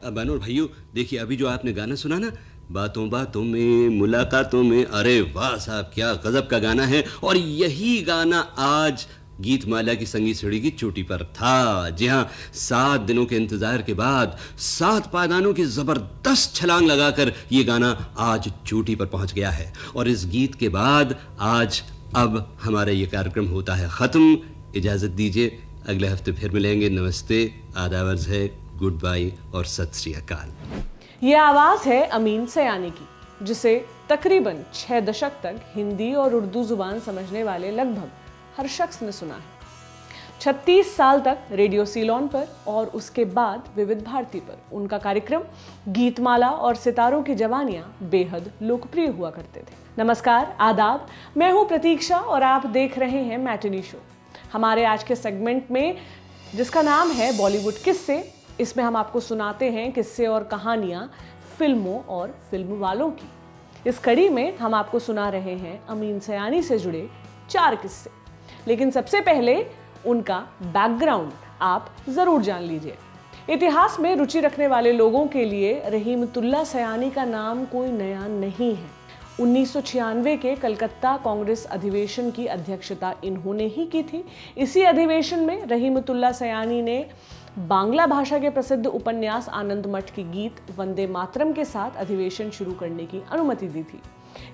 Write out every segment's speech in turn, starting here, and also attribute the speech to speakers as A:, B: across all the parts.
A: बहनों और भाइयों, देखिए अभी जो आपने गाना सुना ना, बातों बातों में मुलाकातों में, अरे वाह साहब, क्या गजब का गाना है। और यही गाना आज गीतमाला की संगीत सीढ़ी की चोटी पर था। जी हाँ, 7 दिनों के इंतजार के बाद 7 पायदानों की जबरदस्त छलांग लगाकर ये गाना आज चोटी पर पहुंच गया है। और इस गीत के बाद आज अब हमारा ये कार्यक्रम होता है खत्म। इजाजत दीजिए, अगले हफ्ते फिर मिलेंगे। नमस्ते, आदाब अर्ज़ है, गुड बाय और सत श्री अकाल।
B: ये आवाज है अमीन सयानी की, जिसे तकरीबन 6 दशक तक हिंदी और उर्दू जुबान समझने वाले लगभग हर शख्स ने सुना है। 36 साल तक रेडियो सीलोन पर और उसके बाद विविध भारती पर उनका कार्यक्रम गीतमाला और सितारों की जवानियां बेहद लोकप्रिय हुआ करते थे। नमस्कार, आदाब, मैं हूं प्रतीक्षा और आप देख रहे हैं मैटिनी शो। हमारे आज के सेगमेंट में, जिसका नाम है बॉलीवुड किस्से, इसमें हम आपको सुनाते हैं किस्से और कहानियां फिल्मों और फिल्म वालों की। इस कड़ी में हम आपको सुना रहे हैं अमीन सयानी से जुड़े 4 किस्से। लेकिन सबसे पहले उनका बैकग्राउंड आप जरूर जान लीजिए। इतिहास में रुचि रखने वाले लोगों के लिए रहीमतुल्लाह सयानी का नाम कोई नया नहीं है। 1996 के कलकत्ता कांग्रेस अधिवेशन की अध्यक्षता इन्होंने ही की थी। इसी अधिवेशन में रहीमतुल्लाह सयानी ने बांग्ला भाषा के प्रसिद्ध उपन्यास आनंद मठ की गीत वंदे मातरम के साथ अधिवेशन शुरू करने की अनुमति दी थी।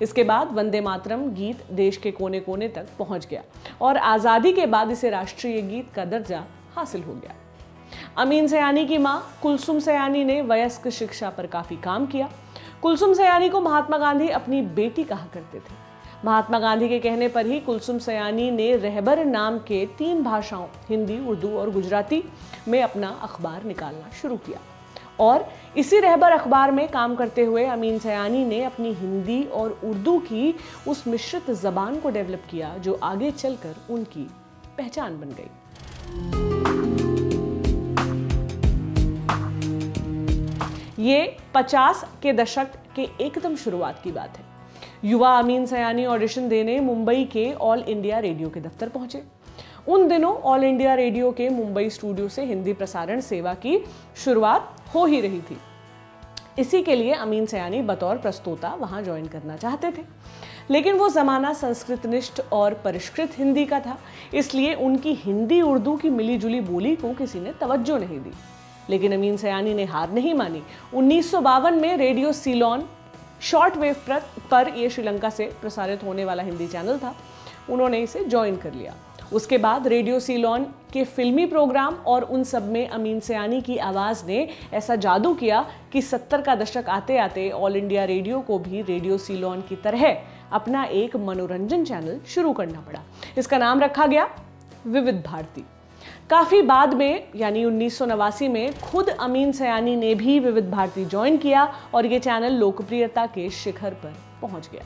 B: इसके बाद वंदे मातरम गीत देश के कोने कोने तक पहुंच गया और आज़ादी के बाद इसे राष्ट्रीय गीत का दर्जा हासिल हो गया। अमीन सयानी की मां कुलसुम सयानी ने वयस्क शिक्षा पर काफी काम किया। कुलसुम सयानी को महात्मा गांधी अपनी बेटी कहा करते थे। महात्मा गांधी के कहने पर ही कुलसुम सयानी ने रहबर नाम के 3 भाषाओं, हिंदी, उर्दू और गुजराती में अपना अखबार निकालना शुरू किया। और इसी रहबर अखबार में काम करते हुए अमीन सयानी ने अपनी हिंदी और उर्दू की उस मिश्रित जबान को डेवलप किया जो आगे चलकर उनकी पहचान बन गई। ये 50 के दशक के एकदम शुरुआत की बात है। युवा अमीन सयानी ऑडिशन देने मुंबई के ऑल इंडिया रेडियो के दफ्तर पहुंचे। उन दिनों ऑल इंडिया रेडियो के मुंबई स्टूडियो से हिंदी प्रसारण सेवा की शुरुआत हो ही रही थी। इसी के लिए अमीन सयानी बतौर प्रस्तोता वहां ज्वाइन करना चाहते थे, लेकिन वो जमाना संस्कृतनिष्ठ और परिष्कृत हिंदी का था, इसलिए उनकी हिंदी उर्दू की मिलीजुली बोली को किसी ने तवज्जो नहीं दी। लेकिन अमीन सयानी ने हार नहीं मानी। 1952 में रेडियो सीलोन शॉर्ट वेव पर यह श्रीलंका से प्रसारित होने वाला हिंदी चैनल था, उन्होंने इसे ज्वाइन कर लिया। उसके बाद रेडियो सीलोन के फिल्मी प्रोग्राम और उन सब में अमीन सयानी की आवाज़ ने ऐसा जादू किया कि 70 का दशक आते आते ऑल इंडिया रेडियो को भी रेडियो सीलोन की तरह अपना एक मनोरंजन चैनल शुरू करना पड़ा। इसका नाम रखा गया विविध भारती। काफ़ी बाद में यानी 1989 में खुद अमीन सयानी ने भी विविध भारती ज्वाइन किया और ये चैनल लोकप्रियता के शिखर पर पहुंच गया।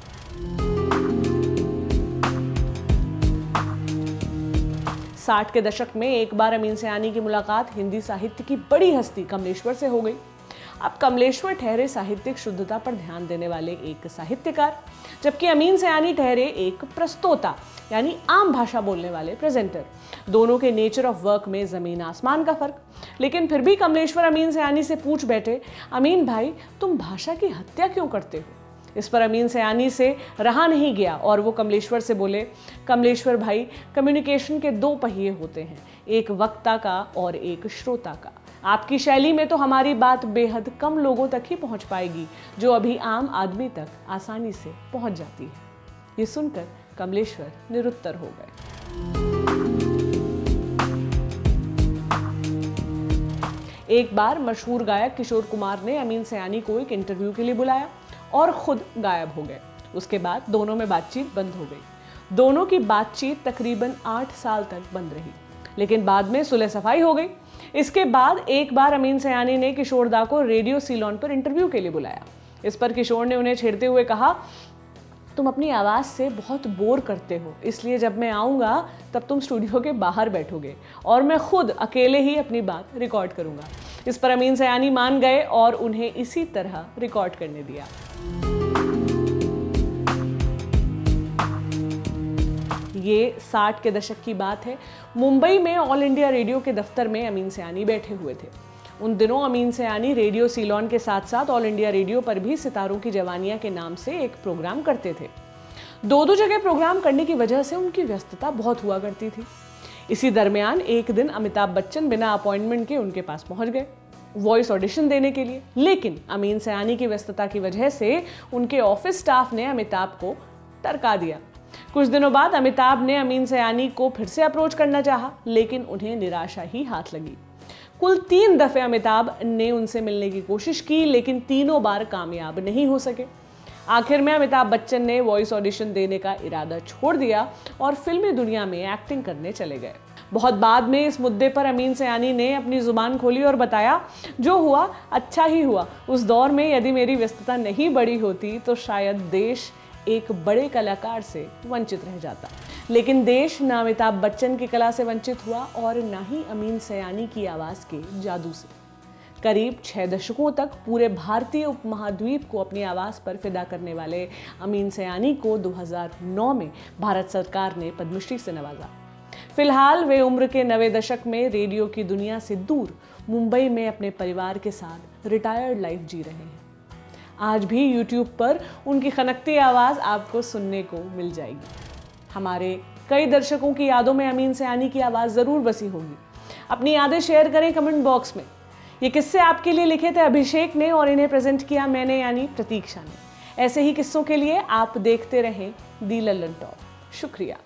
B: 60 के दशक में एक बार अमीन सयानी की मुलाकात हिंदी साहित्य की बड़ी हस्ती कमलेश्वर से हो गई। अब कमलेश्वर ठहरे साहित्यिक शुद्धता पर ध्यान देने वाले एक साहित्यकार, जबकि अमीन सयानी ठहरे एक प्रस्तोता यानी आम भाषा बोलने वाले प्रेजेंटर। दोनों के नेचर ऑफ वर्क में जमीन आसमान का फर्क। लेकिन फिर भी कमलेश्वर अमीन सयानी से पूछ बैठे, अमीन भाई तुम भाषा की हत्या क्यों करते हो? इस पर अमीन सयानी से रहा नहीं गया और वो कमलेश्वर से बोले, कमलेश्वर भाई कम्युनिकेशन के 2 पहिए होते हैं, एक वक्ता का और एक श्रोता का। आपकी शैली में तो हमारी बात बेहद कम लोगों तक ही पहुंच पाएगी, जो अभी आम आदमी तक आसानी से पहुंच जाती है। ये सुनकर कमलेश्वर निरुत्तर हो गए। एक बार मशहूर गायक किशोर कुमार ने अमीन सयानी को एक इंटरव्यू के लिए बुलाया और खुद गायब हो गए। उसके बाद दोनों में बातचीत बंद हो गई। दोनों की बातचीत तकरीबन 8 साल तक बंद रही, लेकिन बाद में सुलह सफाई हो गई। इसके बाद एक बार अमीन सयानी ने किशोर दा को रेडियो सीलोन पर इंटरव्यू के लिए बुलाया। इस पर किशोर ने उन्हें छेड़ते हुए कहा, तुम अपनी आवाज़ से बहुत बोर करते हो, इसलिए जब मैं आऊँगा तब तुम स्टूडियो के बाहर बैठोगे और मैं खुद अकेले ही अपनी बात रिकॉर्ड करूँगा। इस पर अमीन सयानी मान गए और उन्हें इसी तरह रिकॉर्ड करने दिया। ये 60 के दशक की बात है। मुंबई में ऑल इंडिया रेडियो के दफ्तर में अमीन सयानी बैठे हुए थे। उन दिनों अमीन सयानी रेडियो सीलोन के साथ साथ ऑल इंडिया रेडियो पर भी सितारों की जवानियां के नाम से एक प्रोग्राम करते थे। दो जगह प्रोग्राम करने की वजह से उनकी व्यस्तता बहुत हुआ करती थी। इसी दरमियान एक दिन अमिताभ बच्चन बिना अपॉइंटमेंट के उनके पास पहुंच गए वॉइस ऑडिशन देने के लिए। लेकिन अमीन सयानी की व्यस्तता की वजह से उनके ऑफिस स्टाफ ने अमिताभ को टरका दिया। कुछ दिनों बाद अमिताभ ने अमीन सयानी को फिर से अप्रोच करना चाहा, लेकिन उन्हें निराशा ही हाथ लगी। कुल 3 दफे अमिताभ ने उनसे मिलने की कोशिश की, लेकिन तीनों बार कामयाब नहीं हो सके। आखिर में अमिताभ बच्चन ने वॉइस ऑडिशन देने का इरादा छोड़ दिया और फिल्मी दुनिया में एक्टिंग करने चले गए। बहुत बाद में इस मुद्दे पर अमीन सयानी ने अपनी जुबान खोली और बताया, जो हुआ अच्छा ही हुआ। उस दौर में यदि मेरी व्यस्तता नहीं बढ़ी होती तो शायद देश एक बड़े कलाकार से वंचित रह जाता। लेकिन देश न अमिताभ बच्चन की कला से वंचित हुआ और न ही अमीन सयानी की आवाज़ के जादू से। करीब 6 दशकों तक पूरे भारतीय उपमहाद्वीप को अपनी आवाज़ पर फिदा करने वाले अमीन सयानी को 2009 में भारत सरकार ने पद्मश्री से नवाजा। फिलहाल वे उम्र के 90 दशक में रेडियो की दुनिया से दूर मुंबई में अपने परिवार के साथ रिटायर्ड लाइफ जी रहे हैं। आज भी YouTube पर उनकी खनकती आवाज़ आपको सुनने को मिल जाएगी। हमारे कई दर्शकों की यादों में अमीन सयानी की आवाज़ ज़रूर बसी होगी। अपनी यादें शेयर करें कमेंट बॉक्स में। ये किस्से आपके लिए लिखे थे अभिषेक ने और इन्हें प्रेजेंट किया मैंने यानी प्रतीक्षा ने। ऐसे ही किस्सों के लिए आप देखते रहें दी लल्लन टॉप। शुक्रिया।